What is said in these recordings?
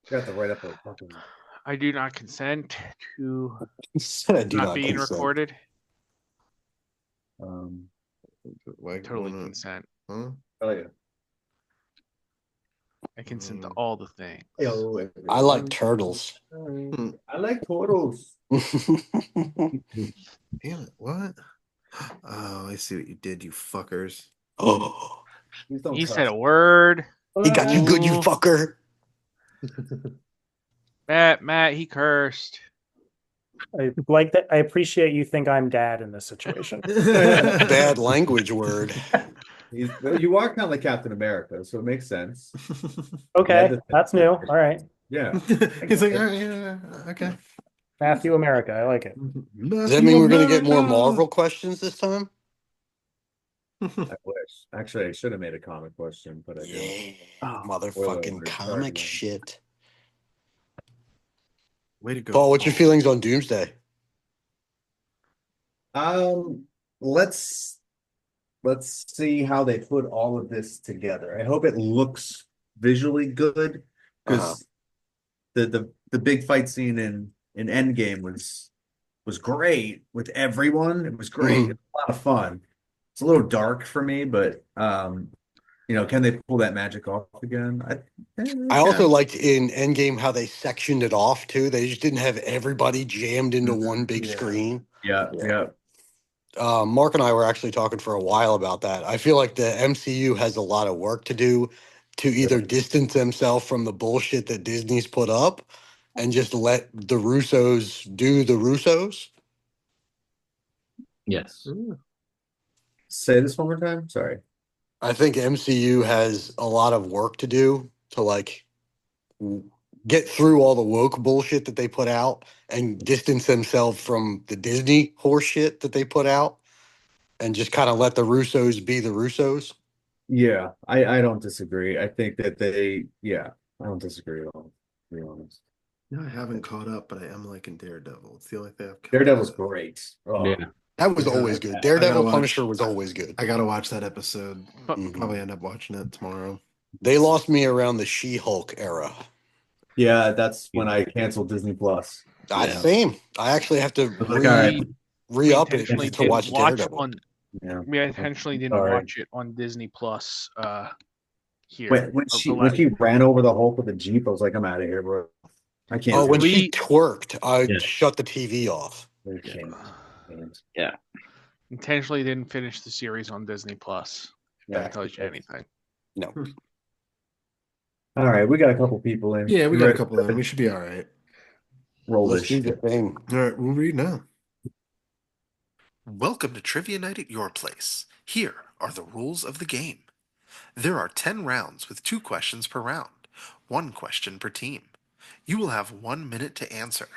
got to write up a fucking. I do not consent to He said I do not not being consent. recorded. Like, Totally consent. Huh? Oh yeah. I consent to all the things. I like turtles. I like turtles. Damn it! What? Oh, I see what you did, you fuckers. Oh, Please don't He cuss. said a word. he got you good, you Ooh. fucker. Matt, he cursed. I like that. I appreciate you think I'm dad in this situation. Bad language word. You are kind of like Captain America, so it makes sense. Okay, that's new. All right, Yeah. He's like, yeah, okay. Matthew America. I like it. Does that mean we're going to get more Marvel questions this time? I wish. Actually, I should have made a comic question, but I didn't. Yeah, motherfucking Whoa, comic sorry, shit. Way to go, Paul, what's your Paul. feelings on Doomsday? Let's see how they put all of this together. I hope it looks visually good because the big fight scene in Endgame was great with everyone. It was great. Mhm. It was a lot of fun. It's a little dark for me, but can they pull that magic off again? I also liked in Endgame how they sectioned it off too. They just didn't have everybody jammed into one big screen. Yeah. Mark and I were actually talking for a while about that. I feel like the MCU has a lot of work to do to either distance themselves from the bullshit that Disney's put up and just let the Russos do the Russos. Yes. Say this one more time. Sorry. I think MCU has a lot of work to do to like get through all the woke bullshit that they put out and distance themselves from the Disney horse shit that they put out and just kind of let the Russos be the Russos. Yeah, I don't disagree. I think that I don't disagree at all, to be honest. No, I haven't caught up, but I am liking Daredevil. It's the only thing I've Daredevil's great. Oh, Yeah. That was always good. I Daredevil gotta Punisher watch- was always good. I gotta watch that episode. Mhm. Probably end up watching it tomorrow. They lost me around the She-Hulk era. yeah, that's when I canceled Disney Plus. Same. I actually have to Like, all right. re-up it intentionally to watch Daredevil. Yeah. We intentionally didn't Sorry. watch it on Disney Plus here. When she ran over the Hulk with a Jeep, I was like, I'm out of here, bro. I can't. Oh, when We- she twerked, I Yeah. shut the TV off. Yeah. intentionally didn't finish the series on Disney Plus. Yeah. That tells you anything. No. All right, we got a couple people in. Yeah, we You got a ready? couple of them. We should be all right. Roll Let's this do shit. the thing. All right, we'll read now. Welcome to Trivia Night at your place. Here are the rules of the game. There are 10 rounds with 2 questions per round, 1 question per team. You will have 1 minute to answer.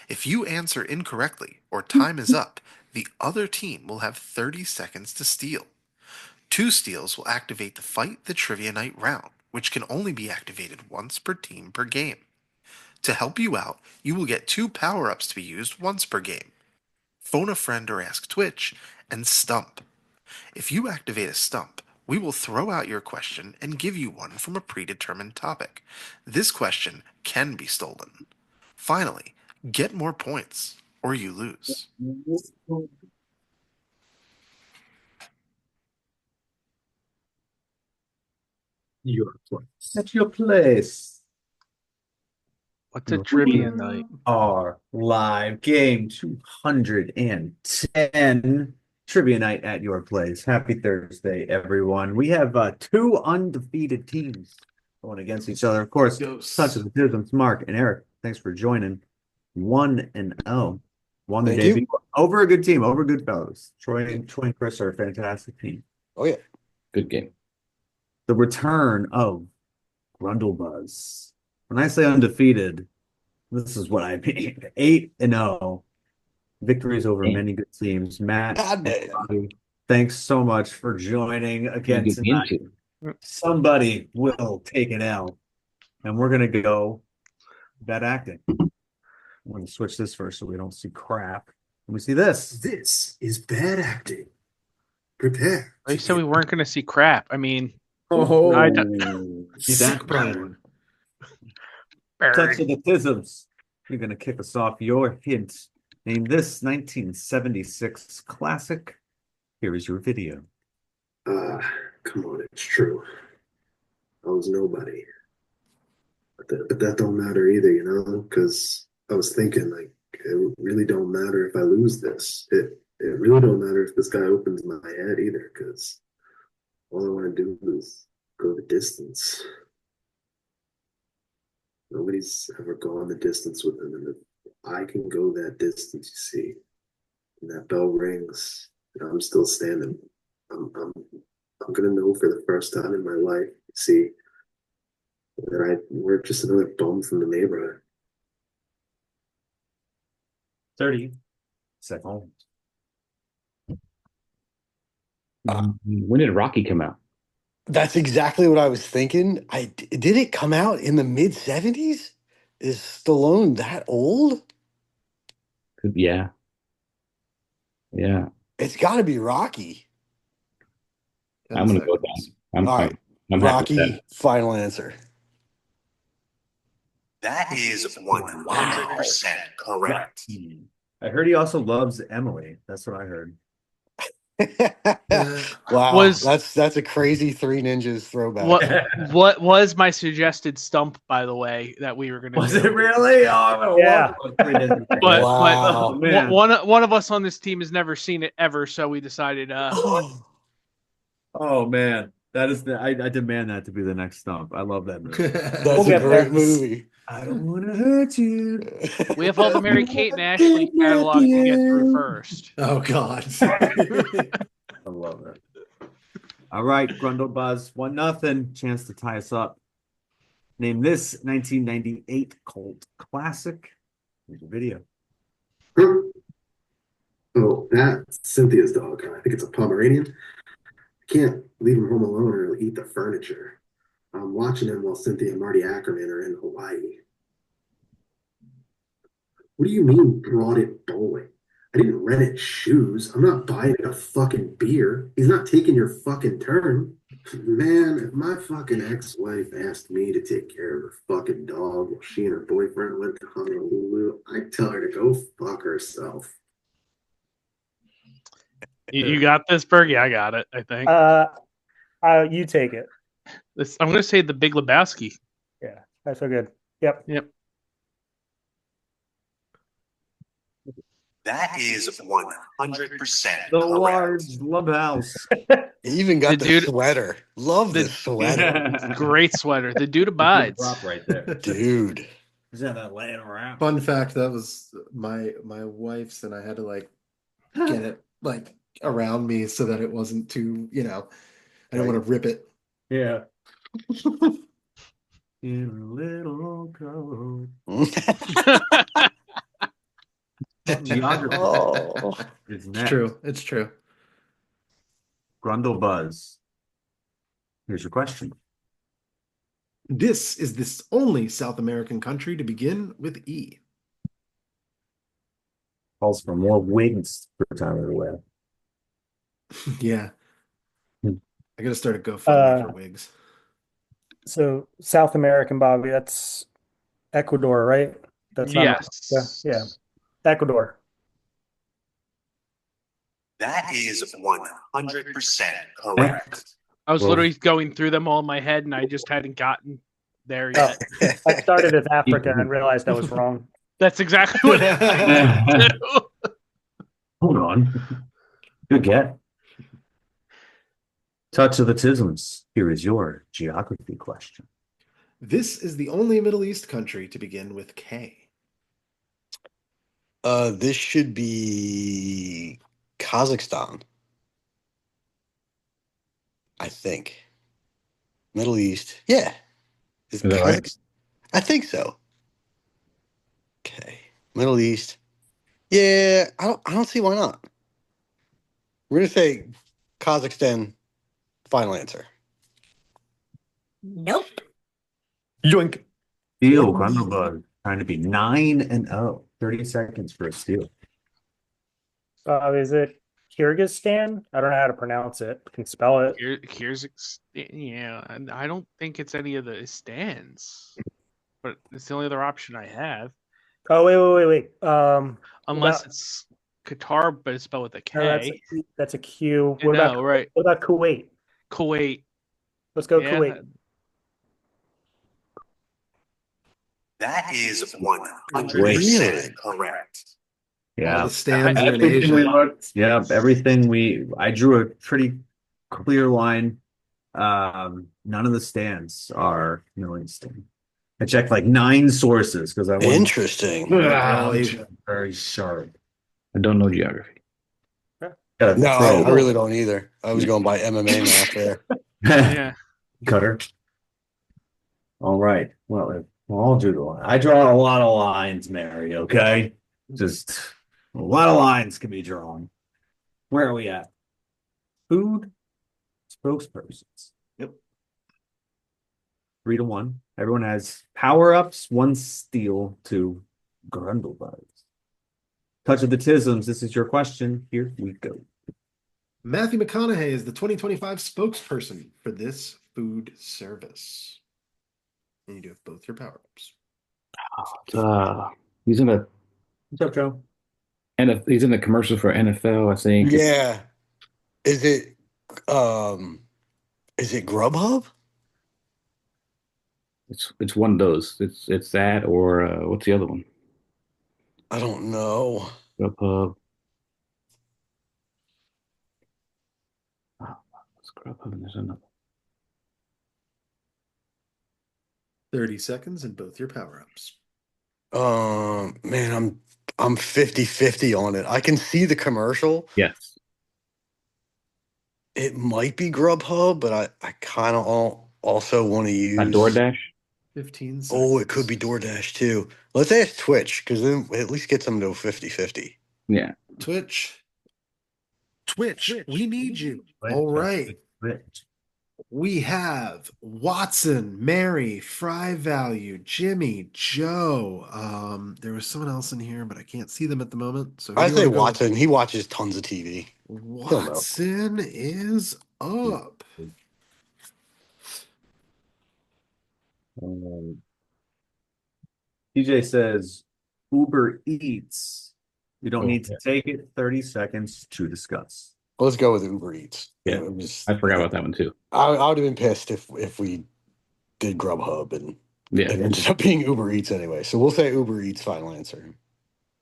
If you answer incorrectly or time is up, the other team will have 30 seconds to steal. 2 steals will activate the Fight the Trivia Night round, which can only be activated once per team per game. To help you out, you will get 2 power-ups to be used once per game. Phone a friend or ask Twitch, and Stump. If you activate a Stump, we will throw out your question and give you one from a predetermined topic. This question can be stolen. Finally, get more points, or you lose. Your place. At your place. What's a trivia night? Our live game 210 trivia night at your place. Happy Thursday, everyone. We have 2 undefeated teams going against each other. Of course, such as the Tisms, Mark and Eric. Thanks for joining. 1-0. Won the Thank debut you. over a good team, over good fellows. Troy and Chris are a fantastic team. Oh, yeah. Good game. The return of Grundlebuzz. When I say undefeated, this is what I mean. 8-0. Victories over many good teams. Matt, thanks so much for joining again tonight. Somebody will take an L. And we're going to go bad acting. I'm going to switch this first so we don't see crap. Let me see this. This is bad acting. Prepare. They said we weren't going to see crap. I mean, Oh, I see that? Touch of the Tisms. You're going to kick us off. Your hint. Name this 1976 classic. Here is your video. Come on, it's true. I was nobody. But that don't matter either, you know, because I was thinking, like, it really don't matter if I lose this. It really don't matter if this guy opens my head either, because all I want to do is go the distance. Nobody's ever gone the distance with him, and if I can go that distance, you see, and that bell rings, and I'm still standing. I'm gonna know for the first time in my life, see, that we're just another bum from the neighborhood. 30 seconds. When did Rocky come out? That's exactly what I was thinking. Did it come out in the mid 70s? Is Stallone that old? Yeah. Yeah. It's got to be Rocky. I'm going to go down. All right. I'm happy with Rocky, final answer. That is 100% correct. I heard he also loves Emily. That's what I heard. Wow, that's a crazy Three Ninjas throwback. What was my suggested stump, by the way, that we were going to do? Was it really? Oh, Yeah. But Wow. man. one of us on this team has never seen it ever, so we decided. Oh man, that is I demand that to be the next stump. I love that movie. That's We'll a get great there. movie. I don't want to hurt you. We have all the Mary Kate and Ashley catalog to get through first. Oh God. I love it. All right, Grundlebuzz, 1-0. Chance to tie us up. Name this 1998 cult classic. Here's a video. Oh, that's Cynthia's dog. I think it's a Pomeranian. I can't leave him home alone or he'll eat the furniture. I'm watching him while Cynthia and Marty Ackerman are in Hawaii. What do you mean brought it bowling? I didn't rent it shoes. I'm not buying it a fucking beer. He's not taking your fucking turn. Man, if my fucking ex-wife asked me to take care of her fucking dog while she and her boyfriend went to Honolulu, I'd tell her to go fuck herself. You got this, Bergie? I got it, I think. You take it. I'm going to say the Big Lebowski. Yeah, that's so good. Yep. That is 100% The correct. large love house. He even got The the dude- sweater. Love the sweater. Great sweater. The dude abides. Drop right there. Dude. Is that laying around? Fun fact, that was my wife's, and I had to like get it like around me so that it wasn't too, I didn't want to rip it. Yeah. In a little coat. Geography Oh. is It's next. true. It's true. Grundlebuzz. Here's your question. This is the only South American country to begin with E. Calls for more wigs for time of the wear. Yeah. Hmm. I gotta start a GoFundMe for wigs. So South American, Bobby, that's Ecuador, right? That's not Yes. yeah. Ecuador. That is 100% correct. I was Well- literally going through them all in my head, and I just hadn't gotten there Oh, yet. I started as Africa and realized I was wrong. That's exactly what happened. Hold on. Good get. Touch of the Tisms. Here is your geography question. This is the only Middle East country to begin with K. This should be Kazakhstan. I think. Middle East. Yeah. Is that right? I think so. Okay. Middle East. Yeah, I don't see why not. We're gonna say Kazakhstan. Final answer. Nope. Yoink. Steal, Grundlebuzz. Trying to be 9-0. 30 seconds for a steal. Is it Kyrgyzstan? I don't know how to pronounce it. I can spell it. Here's yeah, and I don't think it's any of the stands. but it's the only other option I have. Oh, wait. Unless it's Qatar, but it's spelled with a K. No, that's a Q. I know, right? What about Kuwait? Kuwait. Let's go Yeah, Kuwait. That is 100% Really? correct. All Yeah. the stands are in Everything we Asia. looked, yeah, I drew a pretty clear line. None of the stands are million stand. I checked like 9 sources because I wanted Interesting. very sharp. I don't know geography. Got a No, I pro really don't either. I was going by MMA math there. yeah. cutter. All right. Well, I'll do the line. I draw a lot of lines, Mary. Okay, just a lot of lines can be drawn. Where are we at? Food spokespersons. Yep. 3 to 1. Everyone has power ups. 1 steal to Grundlebuzz. Touch of the Tisms. This is your question. Here we go. Matthew McConaughey is the 2025 spokesperson for this food service. And you do have both your power ups. He's in a What's up, Joe? he's in the commercial for NFL, I think. Yeah. Is it Grubhub? It's one of those. It's that or what's the other one? I don't know. Grubhub. What's Grubhub? And there's another. 30 seconds and both your power ups. Man, I'm 50-50 on it. I can see the commercial. Yes. It might be Grubhub, but I kind of also want to use DoorDash. 15 seconds. Oh, it could be DoorDash too. Let's ask Twitch because then it at least gets them to 50-50. Yeah. Twitch, we need you. Twitch, All right. Twitch. We have Watson, Mary, Fry Value, Jimmy, Joe. There was someone else in here, but I can't see them at the moment. So I who do you say wanna go? Watson. He watches tons of TV. Watson is up. TJ says Uber Eats. You don't Oh, need to take it. 30 seconds to discuss. Let's go with Uber Eats. Yeah. I forgot about that one too. I would have been pissed if we did Grubhub and Yeah. it ended up being Uber Eats anyway. So we'll say Uber Eats. Final answer.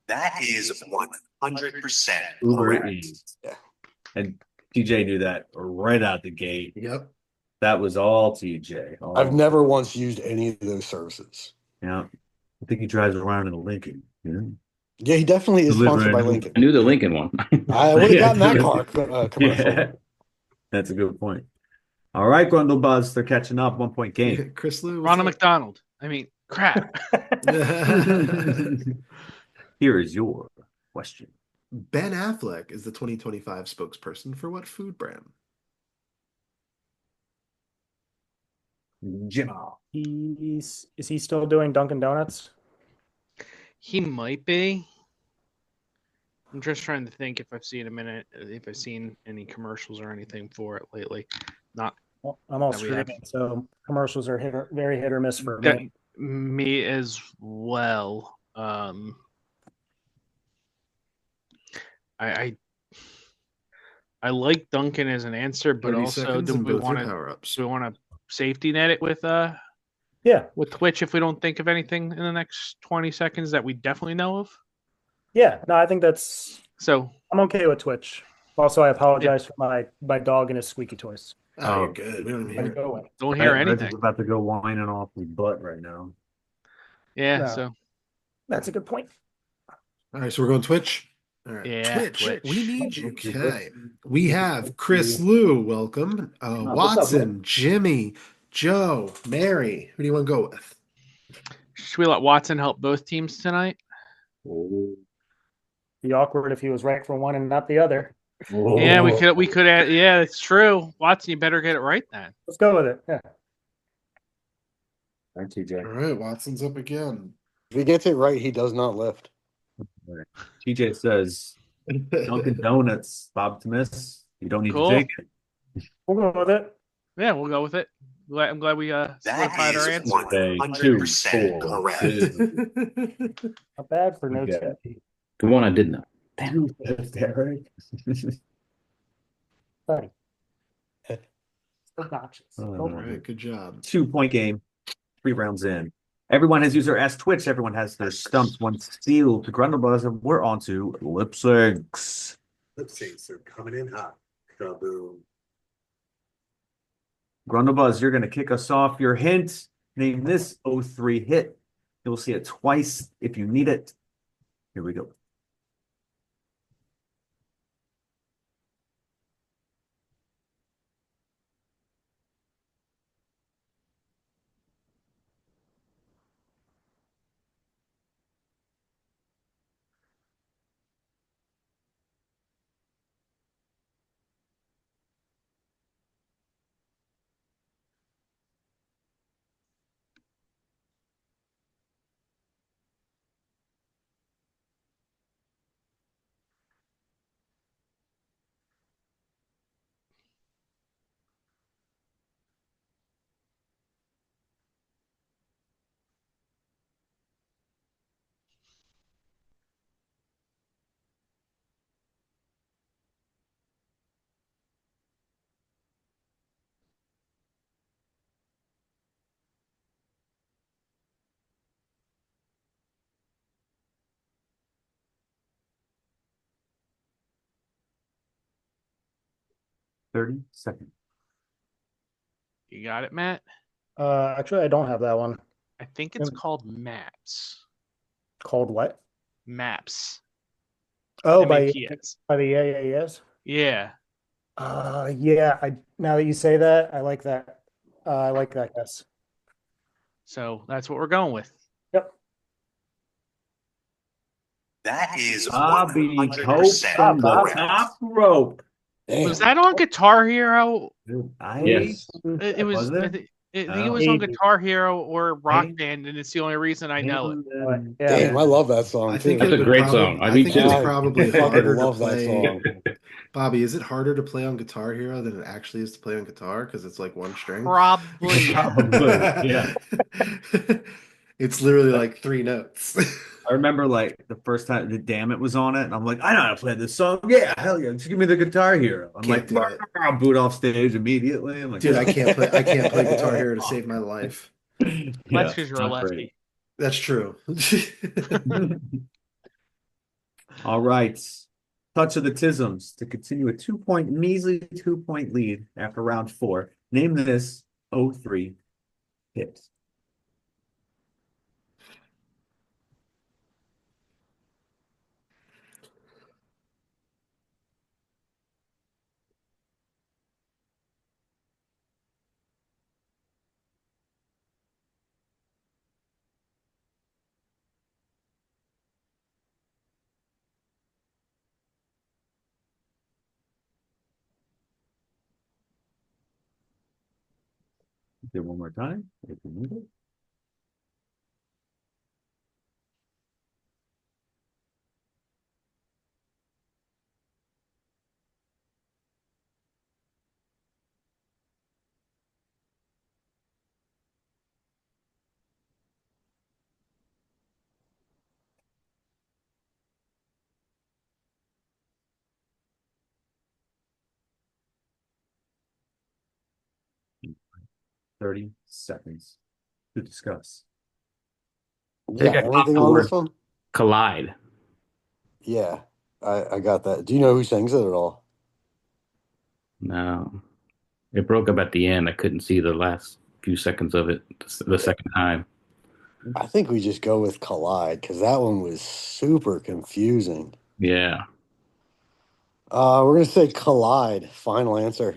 That is 100% Uber correct. Eats. Yeah. And TJ knew that right out the gate. Yep. That was all TJ. All. I've never once used any of those services. Yeah. I think he drives around in a Lincoln. Yeah. Yeah, he definitely is sponsored by Delivering- Lincoln. I knew the Lincoln one. I would have Yeah. gotten that car commercial. Yeah. That's a good point. All right, Grundlebuzz, they're catching up. 1 point game. Chris Lou. Ronald McDonald. I mean, crap. Here is your question. Ben Affleck is the 2025 spokesperson for what food brand? Jimmo. Is he still doing Dunkin' Donuts? He might be. I'm just trying to think if I've seen any commercials or anything for it lately. Not Well, I'm all that we have. streaming, so commercials are very hit or miss for that- me. me as well. I like Duncan as an answer, but 30 also seconds do and we both your want to power-ups. safety net it with Yeah, Twitch if we don't think of anything in the next 20 seconds that we definitely know of? yeah. No, I think So I'm okay with Twitch. Also, I apologize for my dog and his squeaky toys. Oh, you're good. We don't even Let hear it it. go away. don't hear Red's anything. about to go whining off his butt right now. Yeah, No. so That's a good point. All right, so we're going Twitch. All right, Yeah, Twitch. Twitch. We need you. Okay, we have Chris Lou. Welcome, what's up, Watson, Jimmy, Joe, Mary. Who do you want to go with? should we let Watson help both teams tonight? Be awkward if he was right for one and not the other. Yeah, we could add, yeah, it's true. Watson, you better get it right then. Let's go with it. Yeah. All right, TJ. All right, Watson's up again. If he gets it right, he does not lift. TJ says Dunkin' Donuts, Bob Timus. You don't need Cool. to take it. We'll go with it. Yeah, we'll go with it. I'm glad we solidified our answer. 100% correct. Not bad for no Okay. TV. The one I did know. Damn. Derek. Buddy. Obnoxious. All right, good job. 2-point game. 3 rounds in. Everyone has used their S Twitch. Everyone has their stumps. One sealed to Grundlebuzz, and we're on to lip syncs. Lip syncs are coming in hot. Kaboom. Grundlebuzz, you're going to kick us off. Your hint: name this 03 hit. You'll see it twice if you need it. Here we go. $30. You got it, Matt? Actually, I don't have that one. I think it's called Maps. Called what? Maps. Oh, by MAPS. the AAS. Yeah. Yeah. Now that you say that, I like that. I like that guess. So that's what we're going with. Yep. That is Bobby 100% Hope from the correct. top rope. Damn. Was that on Guitar Hero? Yes. It was. Was it? I think it was on Maybe. Guitar Hero or Rock Maybe. Band, and it's the only reason I know it. Yeah. Damn, I love that song I too. think That's it a would great probab- song. I I mean, think too. it's I probably fucking harder to love that play. song. Bobby, is it harder to play on Guitar Hero than it actually is to play on guitar because it's like one string? Probably. Yeah. It's literally like 3 notes. I remember like the first time the Damn It was on it, and I'm like, I know how to play this song. Yeah, hell yeah. Just give me the Guitar Hero. I'm Can't like, do it. I'll boot off stage immediately. I'm like, Dude, I can't play Guitar Hero to save my life. That's Yeah, because you're a not lefty. great. That's true. All right. Touch of the Tisms to continue a measly 2-point lead after round 4. Name this 03 hit. Do it one more time if you need it. In 30 seconds to discuss. Yeah, Take a anything top on word. this one? Collide. Yeah, I got that. Do you know who sings it at all? No. It broke up at the end. I couldn't see the last few seconds of it the second time. I think we just go with Collide because that one was super confusing. Yeah. We're gonna say Collide. Final answer.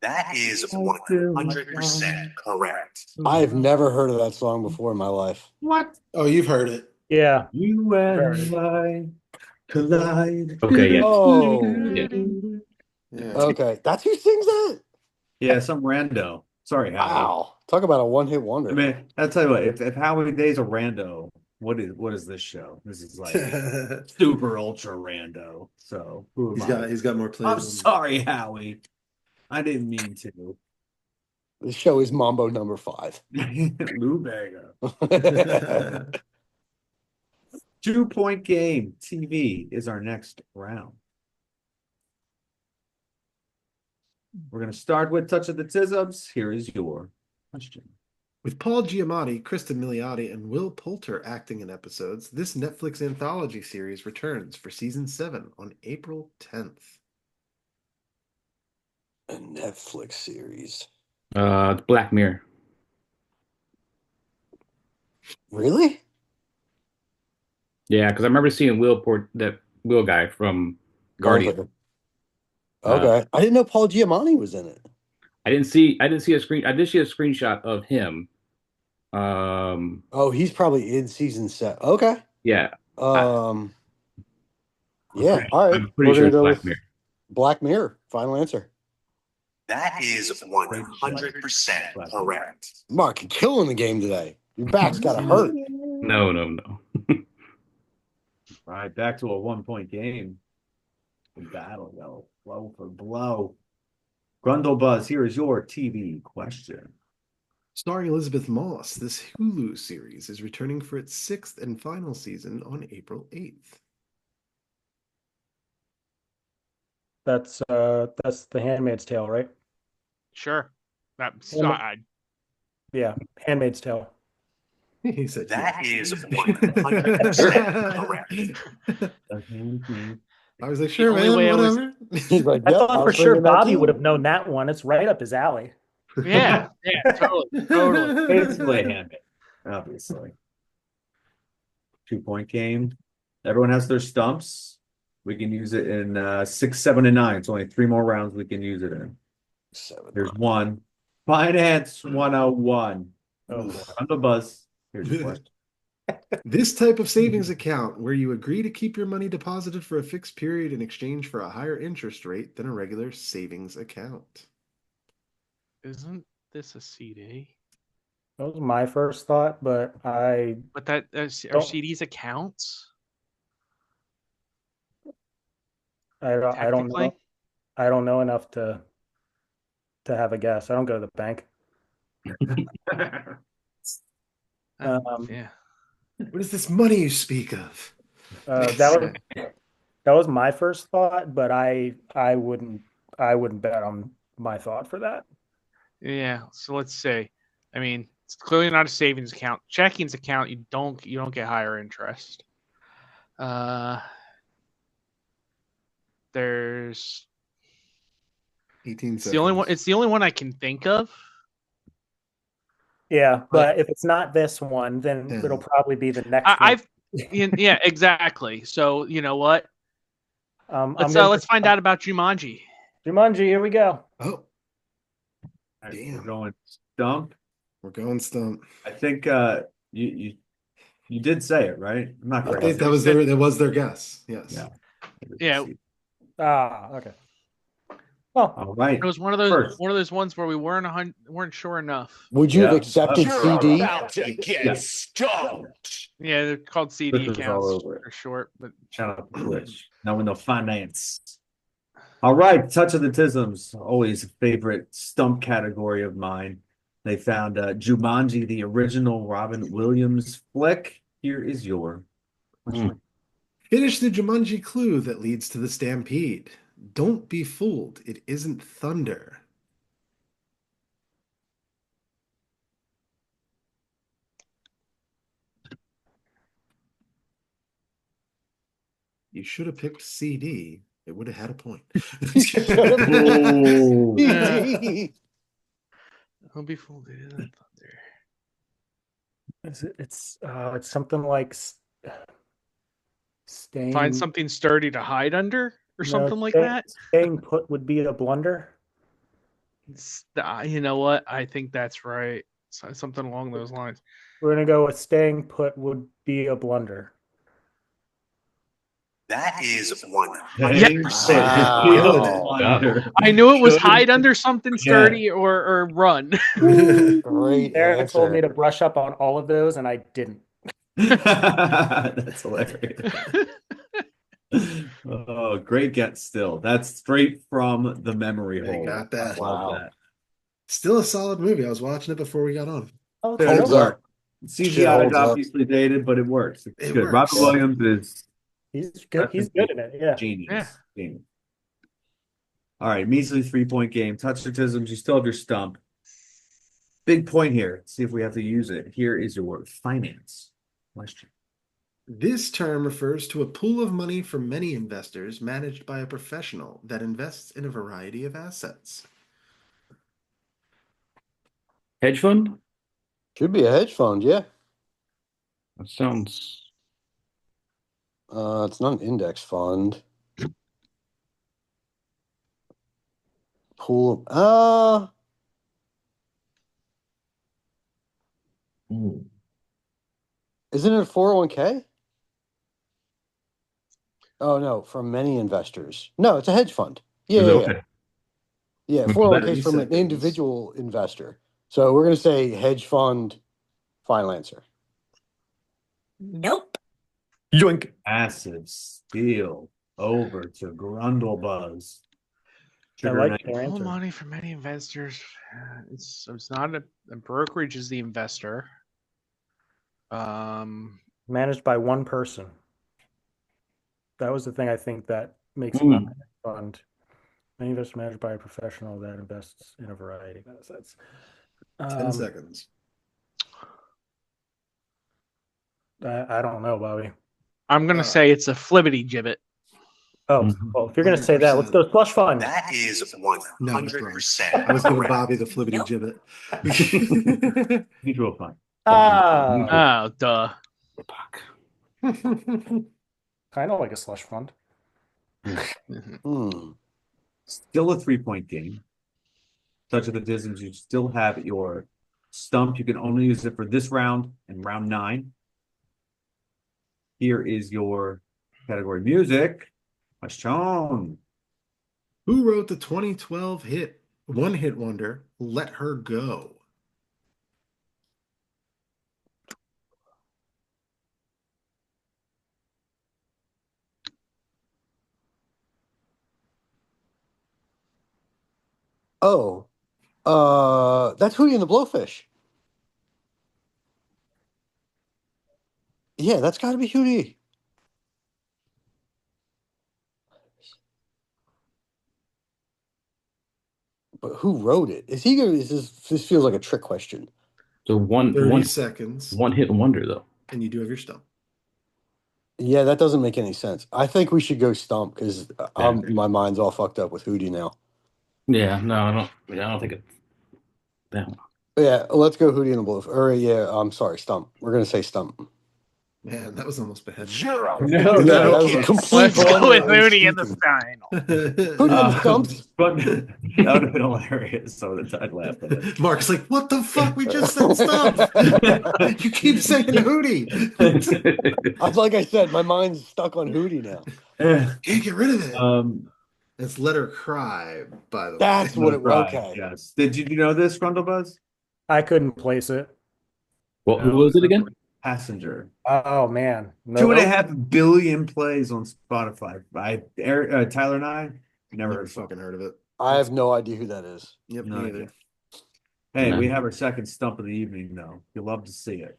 That is 100% correct. I've never heard of that song before in my life. What? Oh, you've heard it. Yeah. You and I collide. Okay, yeah. Oh, Yeah. Yeah. okay. That's who sings that? Yeah, some rando. Sorry, Howie. Wow. Talk about a one-hit wonder. I mean, I'll tell you what, if Howie Day's a rando, what is this show? This is like super ultra rando. So who am I? He's got more plays. I'm sorry, Howie. I didn't mean to. This show is Mambo number 5. Lou Bega. 2-point game. TV is our next round. We're going to start with Touch of the Tisms. Here is your question. With Paul Giamatti, Kristen Milioti, and Will Poulter acting in episodes, this Netflix anthology series returns for season 7 on April 10th. A Netflix series. Black Mirror. Really? Yeah, because I remember seeing that Will guy from Guardian. Okay. I didn't know Paul Giamatti was in it. I didn't see a screen. I did see a screenshot of him. Oh, he's probably in season 7. Okay. Yeah. Yeah. All right. I'm pretty sure it's Black Mirror. Black Mirror. Final answer. That is 100% correct. Mark, you're killing the game today. Your back's got to hurt. No. All right, back to a 1-point game. Battle, yo. Blow for blow. Grundlebuzz, here is your TV question. Starring Elizabeth Moss, this Hulu series is returning for its 6th and final season on April 8th. That's The Handmaid's Tale, right? Sure. That's Yeah, Handmaid's Tale. He said that yes. is 100% correct. I was like, sure, only way man, I was- whatever. He's like, I yep, thought I for was sure thinking that Bobby too. would have known that one. It's right up his alley. Yeah, totally. Basically, Handmaid, obviously. 2-point game. Everyone has their stumps. We can use it in 6, 7, and 9. It's only 3 more rounds we can use it in. 7. Here's one. Finance 101. Oh, I'm the buzz. Here's your question. This type of savings account where you agree to keep your money deposited for a fixed period in exchange for a higher interest rate than a regular savings account. Isn't this a CD? that was my first thought, but But are Don't- CDs accounts? I don't Technically? know. I don't know enough to have a guess. I don't go to the bank. Yeah. What is this money you speak of? That was my first thought, but I wouldn't bet on my thought for that. Yeah. So let's say, I mean, it's clearly not a savings account. Checking's account, you don't get higher interest. There's 18 it's the only one. It's the only one I can think of. Yeah, but if it's not this one, then Yeah. it'll probably be the next one. Yeah, exactly. So you know what? Let's Find out about Jumanji. Jumanji, here we go. Oh, We're damn. going stump. We're going stump. I think you did say it, right? I'm not I correct. think that was their guess. Yes. Yeah. Yeah. Okay. Well, All right. It was one of those ones where we weren't sure enough. Would you have Yeah. accepted You're CD? about to get stumped. Yeah, they're called CD Twitch was all accounts over it. for short, but Shout out to Twitch. Now we know finance. All right, Touch of the Tisms, always a favorite stump category of mine. They found Jumanji, the original Robin Williams flick. Here is your question. Finish the Jumanji clue that leads to the stampede. Don't be fooled. It isn't thunder. You should have picked CD. It would have had a point. Ooh. CD. I'll be fooled. It isn't thunder. it's something like staying. Find something sturdy to hide under, or something like that. Staying put would be a blunder. You know what? I think that's right. Something along those lines. We're gonna go with staying put would be a blunder. That is 100% Wow. I knew it was hide under something sturdy or run. Great Erica told me answer. to brush up on all of those, and I didn't. That's hilarious. Oh, great get still. That's straight from the memory They hole. got that. Love Wow. that. Still a solid movie. I was watching it before we got on. Oh, It Holds sure. up. Shit CGI is holds up. obviously dated, but it works. It's It good. Robert works. Williams is He's good. He's good in it. Yeah. genius. Genius. All right, measly 3-point game. Touch the Tisms. You still have your stump. Big point here. Let's see if we have to use it. Here is your word: finance. Question. This term refers to a pool of money for many investors managed by a professional that invests in a variety of assets. Hedge fund? Should be a hedge fund, yeah. That sounds. It's not an index fund. Pool of isn't it a 401k? Oh no, from many investors. No, it's a hedge fund. Yeah, Is it yeah, okay? yeah. Mhm. 401k is from an 30 seconds. individual investor. So we're gonna say hedge fund financer. Nope. Yoink. Massive steal over to Grundlebuzz. I Sugar like Knight. your Pull answer. money from many investors. It's not a brokerage is the investor. Managed by one person. That was the thing I think that makes it not a hedge fund. Many investors managed by a professional that invests in a variety of assets. 10 seconds. I don't know, Bobby. I'm gonna say it's a flibbity gibbet. Oh, well, if you're going to say that, let's go slush fund. That is No, it's 100% wrong. I was giving correct. Bobby the flibbity gibbet. Mutual fund. Ah, Oh, duh. kind of like a slush fund. Still a 3-point game. Touch of the Tisms. You still have your stump. You can only use it for this round and round 9. Here is your category: music. Question. Who wrote the 2012 one-hit wonder, Let Her Go? Oh, that's Hootie and the Blowfish. Yeah, that's got to be Hootie. But who wrote it? Is he gonna? This feels like a trick question. So 30 seconds, one hit wonder though. and you do have your stump. Yeah, that doesn't make any sense. I think we should go stump because my mind's all fucked up with Hootie now. Yeah, no, I don't think it's that one. Yeah, let's go Hootie and the Blowfish. Or yeah, I'm sorry, stump. We're gonna say stump. Man, that was almost beheading. Zero. No, Yeah, that was a Yes. complete Let's go with blunder. Mooney in the final. Hootie and the Stumps. But that would have been hilarious. So I'd laugh at it. Mark's like, what the fuck? We just said stump. You keep saying Hootie. Like I said, my mind's stuck on Hootie now. Can't get rid of it. It's Let Her Cry, by the way. That's what it was. Right, Okay. yes. Did you know this, Grundlebuzz? I couldn't place it. What was it again? Passenger. Oh, man. No, 2.5 billion plays on Spotify by Tyler and I. Never fucking heard of it. I have no idea who that is. Yep, No neither. idea. Hey, No. we have our second stump of the evening, though. You'll love to see it.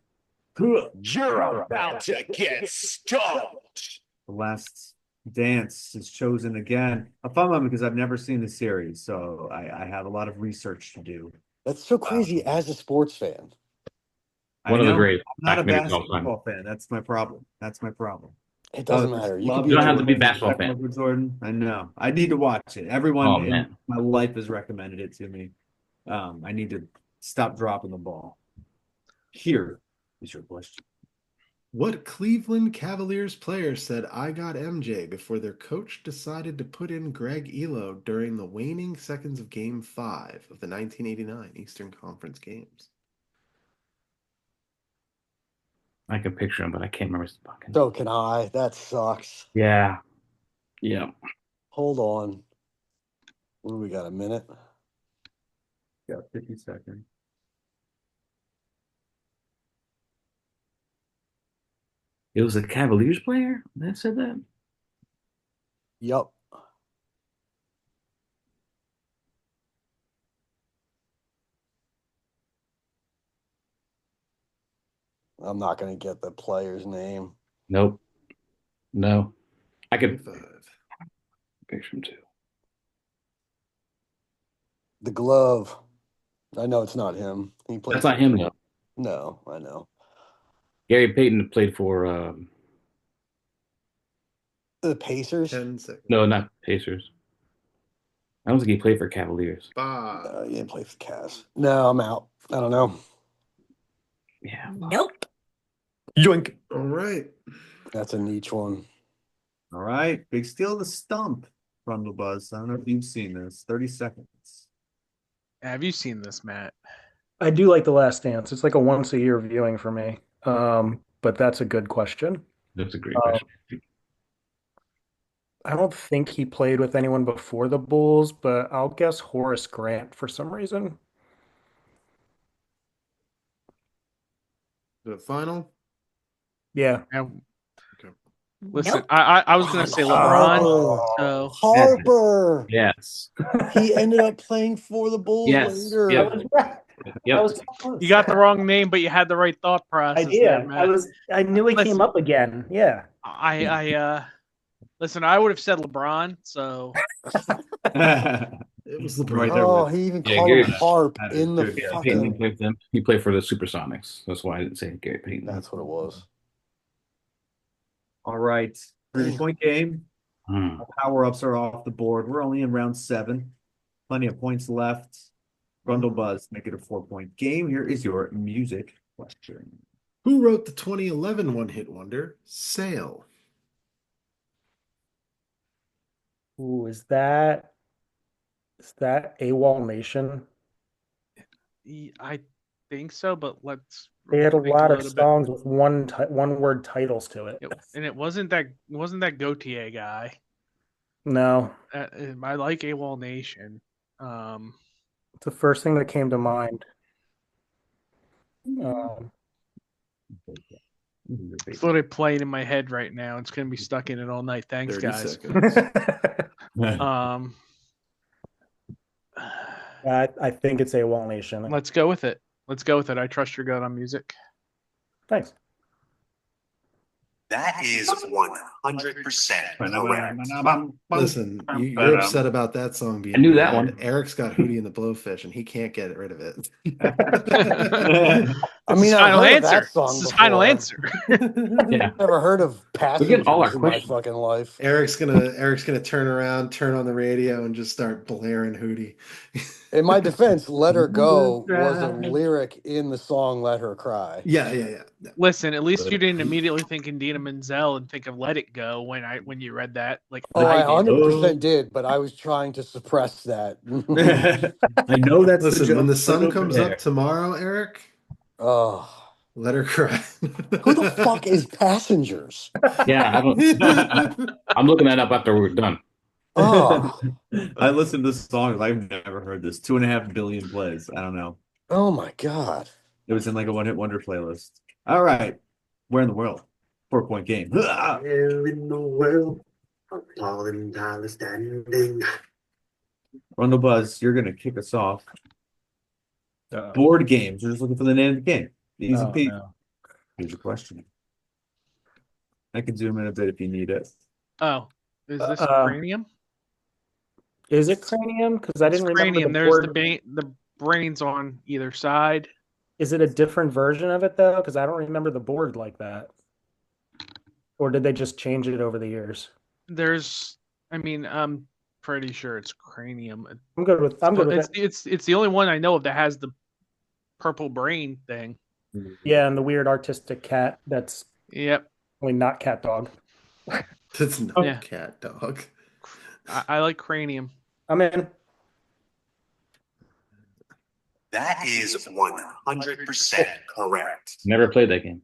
You're about to get stumped. The Last Dance is chosen again. A fun one because I've never seen the series, so I have a lot of research to do. That's so crazy as a sports fan. One of the great I'm not a documentaries of all time. basketball fan. That's my problem. It doesn't matter. You don't have to be a basketball fan. Michael Jordan. I know. I need to watch it. Everyone Oh, in man. my life has recommended it to me. I need to stop dropping the ball. Here is your question. What Cleveland Cavaliers player said, I got MJ before their coach decided to put in Greg Elo during the waning seconds of Game 5 of the 1989 Eastern Conference games? I can picture him, but I can't remember his fucking. So can I. That sucks. Yeah. Yeah. Hold on. What do we got? A minute? Got 50 seconds. It was a Cavaliers player that said that? Yup. I'm not going to get the player's name. Nope. No. I could 5. picture him too. The glove. I know it's not him. He played. That's not him though. No, I know. Gary Payton played for The Pacers. 10 seconds. no, not Pacers. I don't think he played for Cavaliers. 5. He didn't play for the Cavs. No, I'm out. I don't know. Yeah. Nope. Yoink. All right. That's a niche one. All right. Big steal the stump, Grundlebuzz. I don't know if you've seen this. 30 seconds. Have you seen this, Matt? I do like The Last Dance. It's like a once a year viewing for me. But that's a good question. That's a great question. I don't think he played with anyone before the Bulls, but I'll guess Horace Grant for some reason. The final? Yeah. Yeah. Okay. Listen, Nope. I was gonna say LeBron. So Harper. Yes. He ended up playing for the Bulls Yes. later. Yep. I was right. Yep. I was close. you got the wrong name, but you had the right thought process. There, idea. Matt. I knew it Listen. came up again. Yeah. Listen, I would have said LeBron, so It was LeBron. Right there Oh, with- he even Yeah, called Gary- him Harp that in is the good. Yeah, fucking. Payton played with them. He played for the Supersonics. That's why I didn't say Gary Payton. That's what it was. All right. 3-point game. Hmm. Power-ups are off the board. We're only in round 7. Plenty of points left. Grundlebuzz, make it a 4-point game. Here is your music question. Who wrote the 2011 one-hit wonder, Sail? Ooh, is that AWOL Nation? I think so. But let's. They had a think lot of little bit. songs with one word titles to it. And it wasn't that Gautier guy. No, I like AWOL Nation. it's the first thing that came to mind. It's literally playing in my head right now. It's gonna be stuck in it all night. Thanks, 30 guys. seconds. I think it's AWOL Nation. Let's go with it. I trust your gut on music. Thanks. That is 100% correct. Listen, you're upset about that song being I knew that bad. one. Eric's got Hootie and the Blowfish, and he can't get rid of it. I mean, I've final heard of answer. that song This is before. final answer. Yeah. Never heard of Passengers all our in my questions. fucking life. Eric's gonna turn around, turn on the radio, and just start blaring Hootie. In my defense, Let Her Go was a lyric in the song Let Her Cry. Yeah. Listen, at least you didn't immediately think Indina Menzel and think of Let It Go when you read that. Like Oh, I I did. 100% did, but I was trying to suppress that. I know that's Listen, the when the joke, sun but comes over up tomorrow, Eric, Oh, let her cry. who the fuck is Passengers? Yeah, I'm looking that up after we're done. Oh, I listened to this song. I've never heard this. 2.5 billion plays. I don't know. oh my God. It was in like a one-hit wonder playlist. All right. Where in the world? 4-point game. Where in the world are Paul and Tyler standing? Grundlebuzz, you're gonna kick us off. Board games. We're just looking for the name of the game. Easy peasy. No. Here's your question. I can zoom in a bit if you need it. Oh, is this cranium? Is it Cranium? Because I didn't It's remember cranium. the There's board. the brains on either side. Is it a different version of it though? Because I don't remember the board like that. Or did they just change it over the years? I'm pretty sure it's cranium. I'm good with that. It's the only one I know of that has the purple brain thing. Yeah, and the weird artistic cat that's Yep. only not cat dog. That's not Yeah. cat dog. I like cranium. I'm in. That is 100% correct. Never played that game.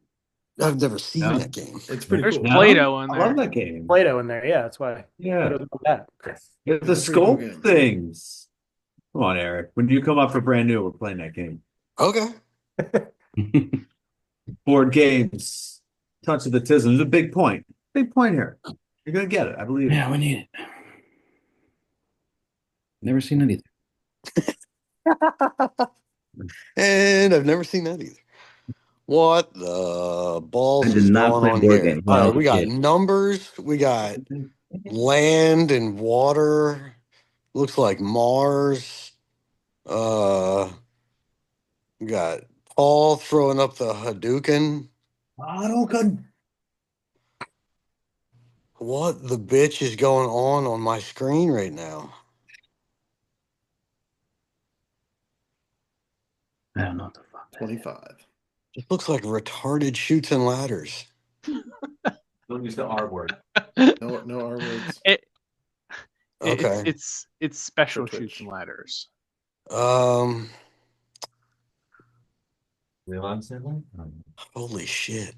I've never seen No. that game. It's pretty There's cool. No? Play-Doh in I there. love that game. Play-Doh in there, yeah, that's why. Yeah. That. Get the It's a pretty cool sculpt game. things. Come on, Eric. When you come up for brand new, we're playing that game. Okay. Board games. Touch of the Tisms. It's a big point. Big point here. You're gonna get it. I believe. Yeah, we need it. Never seen it either. And I've never seen that either. What the balls I is did not going play on board here? games when All I right, was a we got kid. numbers. We got land and water. Looks like Mars. We got Paul throwing up the Hadouken. Hadouken. What the bitch is going on my screen right now? I don't know what the fuck. 25. It looks like retarded shoots and ladders. Don't use the R word. No R words. Okay. It's special For Twitch. shoots and ladders. Holy shit.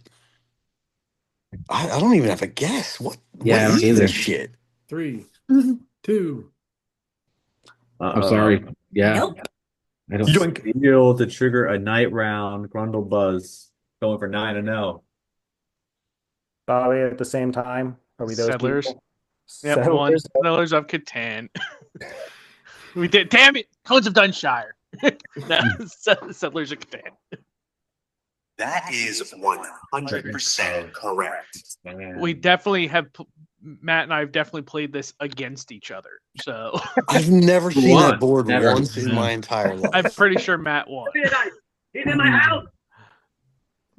I don't even have a guess. What Yeah, I don't is either. this shit? 3, 2. I'm sorry. Yeah. Nope. I don't. Skill to trigger a night round. Grundlebuzz going for 9-0. Bobby, at the same time, are we those Settlers. people? Yep, one. Settlers. Settlers of Catan. We did. Damn it! Codes of Dunshire. Settlers of Catan. That is 100% correct. We definitely have. Matt and I have definitely played this against each other. So I've never seen that board Never. once in my entire life. I'm pretty sure Matt won. He's in my house.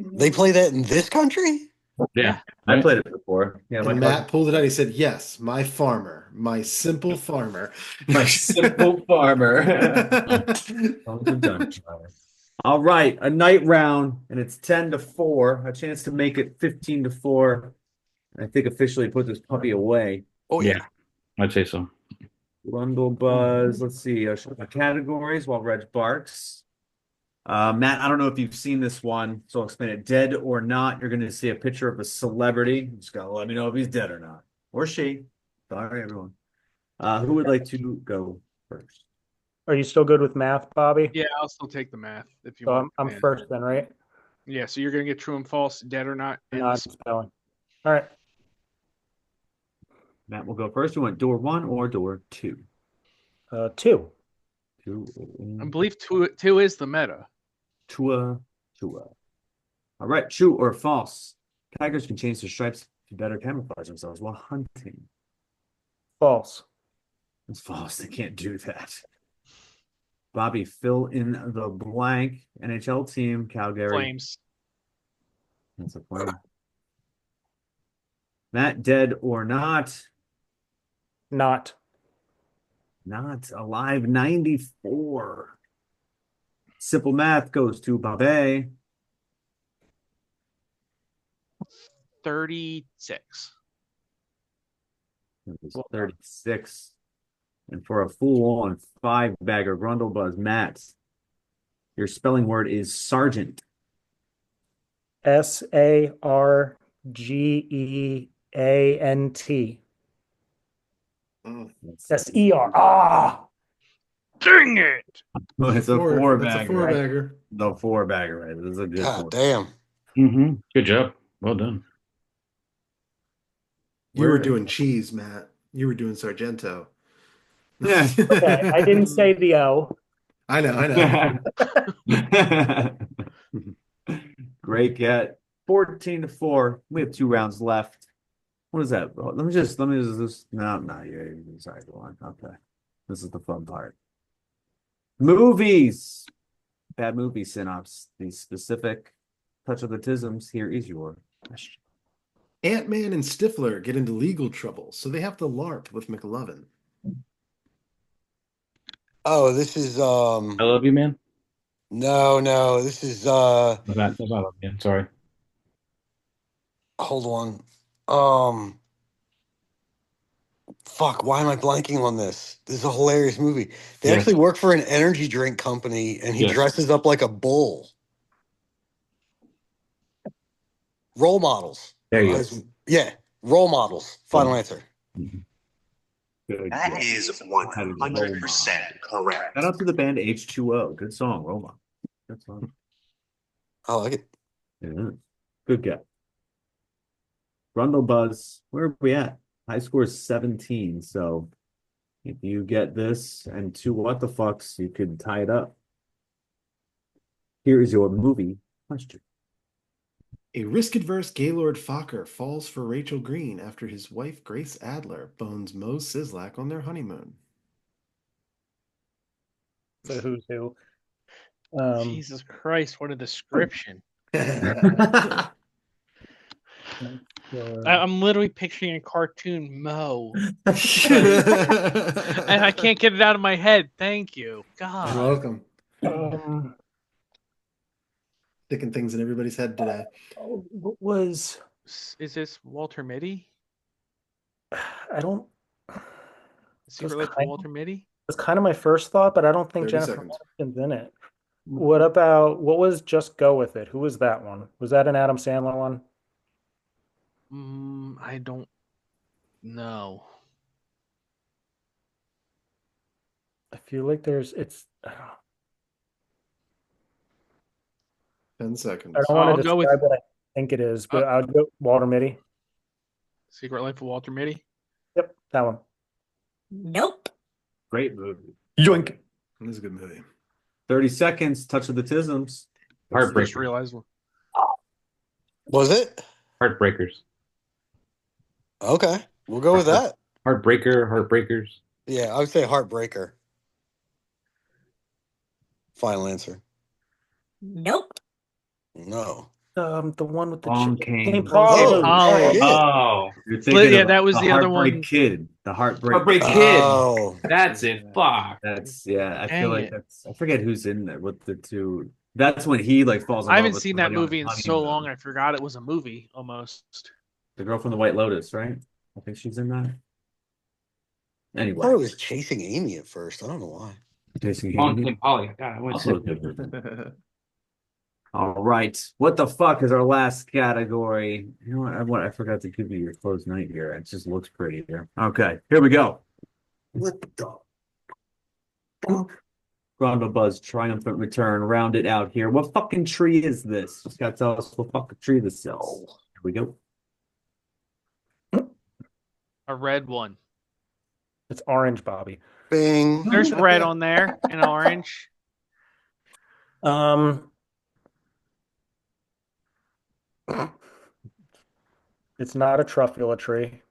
They play that in this country? Yeah. I played it before. Yeah, And Matt pulled it out. He said, "Yes, my farmer, my simple farmer, my simple farmer." All right, a night round, and it's 10-4. A chance to make it 15-4. I think officially put this puppy away. Oh yeah. I'd say so. Grundlebuzz. Let's see. Categories while Reg barks. Matt, I don't know if you've seen this one, so I'll explain it. Dead or not, you're going to see a picture of a celebrity. You just got to let me know if he's dead or not. Or she. Sorry, everyone. Who would like to go first? Are you still good with math, Bobby? Yeah, I'll still take the math if you So want. I'm first then, right? Yeah, so you're gonna get true and false, dead or not. And Not spelling. All right. Matt will go first. You want door 1 or door 2? 2. 2. I believe two is the meta. Tua. All right, true or false? Tigers can change their stripes to better camouflage themselves while hunting. False. It's false. They can't do that. Bobby, fill in the blank. NHL team, Calgary. Flames. That's a flame. Matt, dead or not? Not. Not alive. 94. Simple math goes to Bobby. 36. It was 36. And for a full-on 5-bagger Grundlebuzz, Matt, your spelling word is sergeant. SARGEANT. SER. Ah! Dang it! It's a 4-bagger. That's a 4-bagger. Right? The 4-bagger, right? This is a good God one. damn. Mm-hmm. Good job. Well done. You were doing cheese, Matt. You were doing Sargento. Yeah. Okay, I didn't say the O. I know. Great get. 14-4. We have 2 rounds left. What is that? Let me just no, you're sorry, go on. Okay. This is the fun part. Movies. Bad movie synopsis. The specific touch of the Tisms. Here is your question. Ant-Man and Stifler get into legal trouble, so they have to LARP with McLovin. Oh, this is I love you, man. no, this is That's not I love you, man. Sorry. hold on. Fuck, why am I blanking on this? This is a hilarious movie. They Yeah. actually work for an energy drink company and he Yes. dresses up like a bull. Role models. There you go. Yeah, role models. Final answer. Good That guess. is 100% correct. Shout out to the band H2O. Good song, Roma. Good song. I like it. Yeah. Good guess. Grundlebuzz, where are we at? High score is 17. So if you get this and 2 what the fucks, you could tie it up. Here is your movie question. A risk-adverse Gaylord Fokker falls for Rachel Green after his wife Grace Adler bones Mo Sislak on their honeymoon. It's a who's who. Jesus Christ, what a description. I'm literally picturing a cartoon Mo. And I can't get it out of my head. Thank you. God. You're welcome. Sticking things in everybody's head today. What was... Is this Walter Mitty? I don't... Secret Life of Walter Mitty? It's kind of my first thought, but I don't think 30 Jennifer seconds. Aniston's in it. What was Just Go With It? Who was that one? Was that an Adam Sandler one? I don't know. I feel like it's... 10 seconds. I don't want I'll to go describe with- what I think it is, but I'll go Walter Mitty. Secret Life of Walter Mitty? Yep, that one. Nope. Great movie. Yoink. This is a good movie. 30 seconds. Touch of the Tisms. Just Heartbreakers. realized. Was it? Heartbreakers. Okay, we'll go with that. Heartbreakers. Yeah, I would say Heartbreaker. Final answer. Nope. No. The one with the Long chick- Came. St. Paul. Oh, Polly. shit. Oh, You're thinking Yeah, of that was the other Heartbreak one. Kid. The Heartbreak. Heartbreak Kid. Oh, That's it. Fuck. That's I Dang feel like it. that's. I forget who's in there with the two. That's when he like falls. In I love haven't with seen that somebody on movie in his so honeymoon. long, I forgot it was a movie almost. The girl from the White Lotus, right? I think she's in that. I Anyway, thought it was Chasing Amy at first. I don't know why. Jason Long Amy. Came Polly. God, I went Also a to good movie. All right. What the fuck is our last category? You know what? I forgot to give you your closed night here. It just looks pretty here. Okay, here we go. What the fuck? Grundlebuzz triumphant return. Round it out here. What fucking tree is this? Just gotta tell us what fucking tree this is. Here we go. A red one. It's orange, Bobby. Bing. There's red on there and orange. It's not a truffula tree.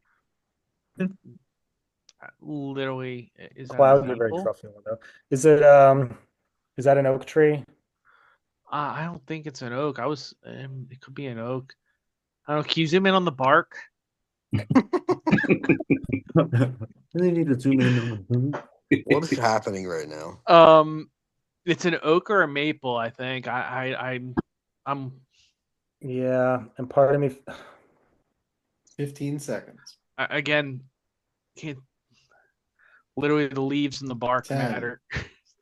Literally, is that Clouds a are very maple? truffula though. Is that an oak tree? I don't think it's an oak. It could be an oak. I don't know. Can you zoom in on the bark? Really need to zoom in on What is happening right now? It's an oak or a maple. I think. I'm. Yeah, and part of me 15 seconds. Again, can't. Literally, the leaves and the bark 10. matter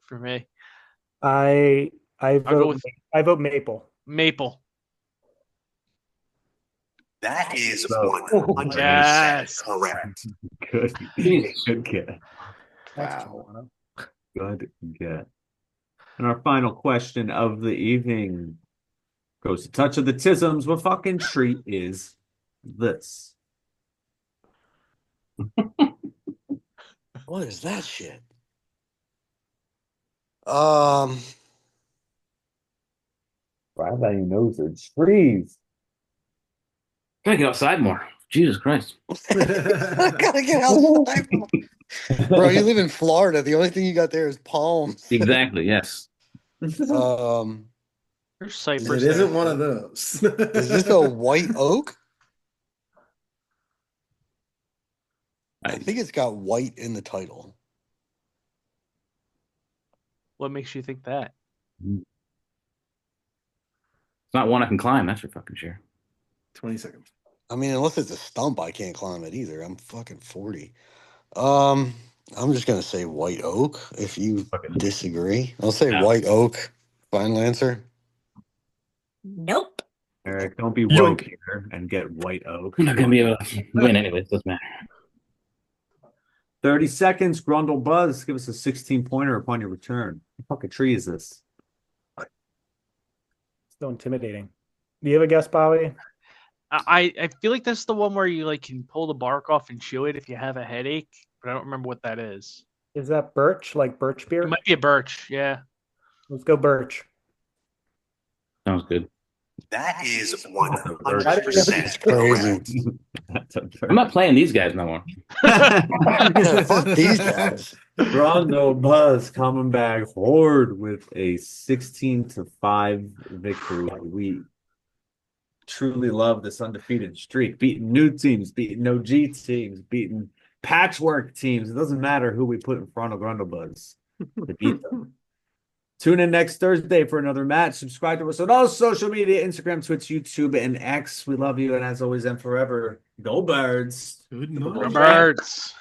for me. I I'll go vote with I vote maple. maple. That is So- 100% Yes. correct. Good. Jesus. Good get. Thanks, Wow. Joanna. Good get. And our final question of the evening goes to Touch of the Tisms. What fucking treat is this? What is that shit? Wow, how you know those trees. Gotta get outside more. Jesus Christ. I gotta get outside. Bro, you live in Florida. The only thing you got there is palms. Exactly. Yes. There's It cypress. isn't one of those. Is this a white oak? I think it's got white in the title. What makes you think that? It's not one I can climb. That's for fucking sure. 20 seconds. I mean, unless it's a stump, I can't climb it either. I'm fucking 40. I'm just gonna say white oak. If you disagree, I'll say No. white oak. Final answer. Nope. Eric, don't be woke here and get white oak. I'm not gonna be able to win anyway. It doesn't matter. 30 seconds, Grundlebuzz. Give us a 16-pointer upon your return. What fucking tree is this? So intimidating. Do you have a guess, Bobby? I feel like that's the one where you like can pull the bark off and chew it if you have a headache, but I don't remember what that is. Is that birch, like birch beer? It might be a birch. Yeah. Let's go birch. Sounds good. That is That's 100% crazy. correct. I'm not playing these guys no more. Fuck these guys. Grundlebuzz coming back hard with a 16-5 victory. We truly love this undefeated streak, beating new teams, beating OG teams, beating patchwork teams. It doesn't matter who we put in front of Grundlebuzz to beat them. Tune in next Thursday for another match. Subscribe to us on all social media, Instagram, Twitch, YouTube, and X. We love you, and as always and forever, go Birds. Good Go night. Birds.